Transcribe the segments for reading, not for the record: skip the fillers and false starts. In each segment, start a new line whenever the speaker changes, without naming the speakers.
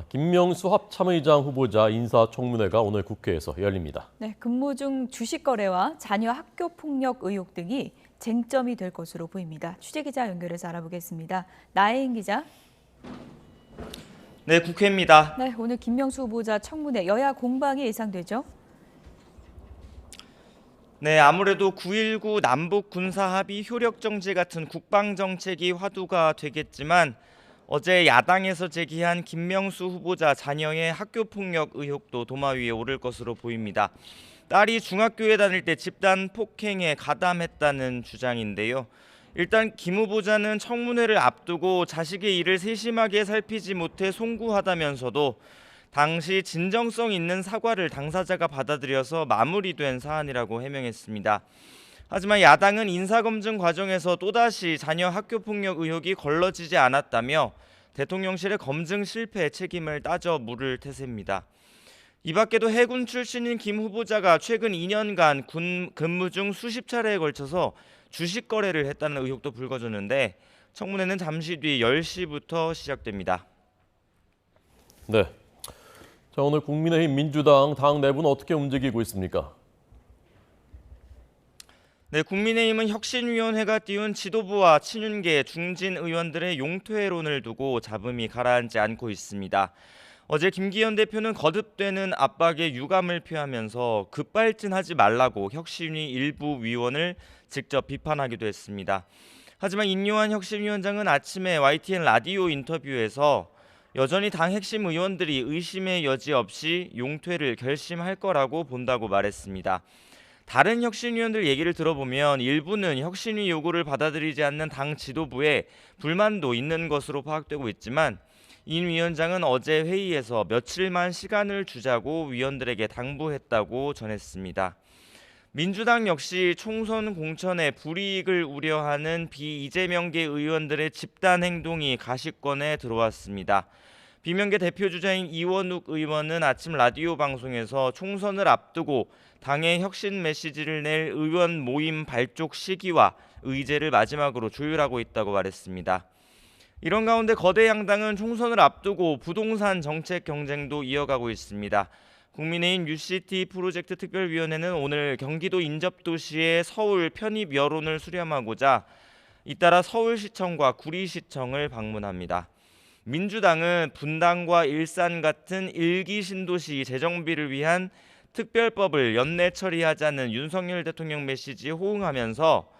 김명수 합참의장 후보자 인사청문회가 오늘 국회에서 열립니다.
네, 근무 중 주식 거래와 자녀 학교 폭력 의혹 등이 쟁점이 될 것으로 보입니다. 취재기자 연결해서 알아보겠습니다. 나혜인 기자.
네, 국회입니다.
네, 오늘 김명수 후보자 청문회 여야 공방이 예상되죠?
네, 아무래도 9.19 남북 군사 합의 효력 정지 같은 국방 정책이 화두가 되겠지만 어제 야당에서 제기한 김명수 후보자 자녀의 학교 폭력 의혹도 도마 위에 오를 것으로 보입니다. 딸이 중학교에 다닐 때 집단 폭행에 가담했다는 주장인데요. 일단 김 후보자는 청문회를 앞두고 자식의 일을 세심하게 살피지 못해 송구하다면서도 당시 진정성 있는 사과를 당사자가 받아들여서 마무리된 사안이라고 해명했습니다. 하지만 야당은 인사검증 과정에서 또다시 자녀 학교폭력 의혹이 걸러지지 않았다며 대통령실의 검증 실패 책임을 따져 물을 태세입니다. 이 밖에도 해군 출신인 김 후보자가 최근 2년간 군 근무 중 수십 차례에 걸쳐서 주식 거래를 했다는 의혹도 불거졌는데 청문회는 잠시 뒤 10시부터 시작됩니다.
네. 자, 오늘 국민의힘 민주당 당 내부는 어떻게 움직이고 있습니까?
네, 국민의힘은 혁신위원회가 띄운 지도부와 친윤계 중진 의원들의 용퇴론을 두고 잡음이 가라앉지 않고 있습니다. 어제 김기현 대표는 거듭되는 압박에 유감을 표하면서 급발진하지 말라고 혁신위 일부 위원을 직접 비판하기도 했습니다. 하지만 인요한 혁신위원장은 아침에 YTN 라디오 인터뷰에서 여전히 당 핵심 의원들이 의심의 여지 없이 용퇴를 결심할 거라고 본다고 말했습니다. 다른 혁신위원들 얘기를 들어보면 일부는 혁신위 요구를 받아들이지 않는 당 지도부에 불만도 있는 것으로 파악되고 있지만 인 위원장은 어제 회의에서 며칠만 시간을 주자고 위원들에게 당부했다고 전했습니다. 민주당 역시 총선 공천에 불이익을 우려하는 비이재명계 의원들의 집단 행동이 가시권에 들어왔습니다. 비명계 대표주자인 이원욱 의원은 아침 라디오 방송에서 총선을 앞두고 당의 혁신 메시지를 낼 의원 모임 발족 시기와 의제를 마지막으로 조율하고 있다고 말했습니다. 이런 가운데 거대 양당은 총선을 앞두고 부동산 정책 경쟁도 이어가고 있습니다. 국민의힘 UCT 프로젝트 특별위원회는 오늘 경기도 인접도시의 서울 편입 여론을 수렴하고자 잇따라 서울시청과 구리시청을 방문합니다. 민주당은 분당과 일산 같은 일기 신도시 재정비를 위한 특별법을 연내 처리하자는 윤석열 대통령 메시지에 호응하면서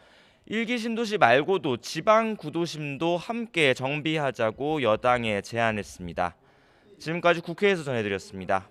일기 신도시 말고도 지방 구도심도 함께 정비하자고 여당에 제안했습니다. 지금까지 국회에서 전해드렸습니다.